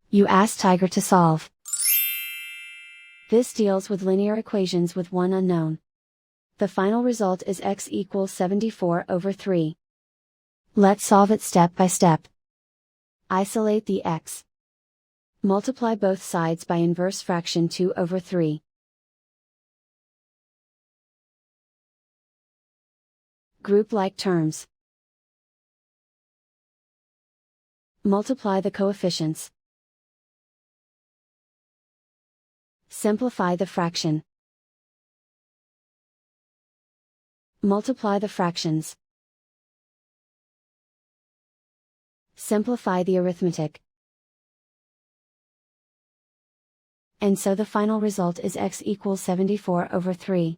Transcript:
You ask Tiger to solve. This deals with linear equations with one unknown. The final result is x equals 74/3. Let's solve it step by step. Isolate the x. Multiply both sides by inverse fraction 2/3. Group like terms. Multiply the coefficients. Simplify the fraction. Multiply the fractions. Simplify the arithmetic. And so the final result is x equals 74/3.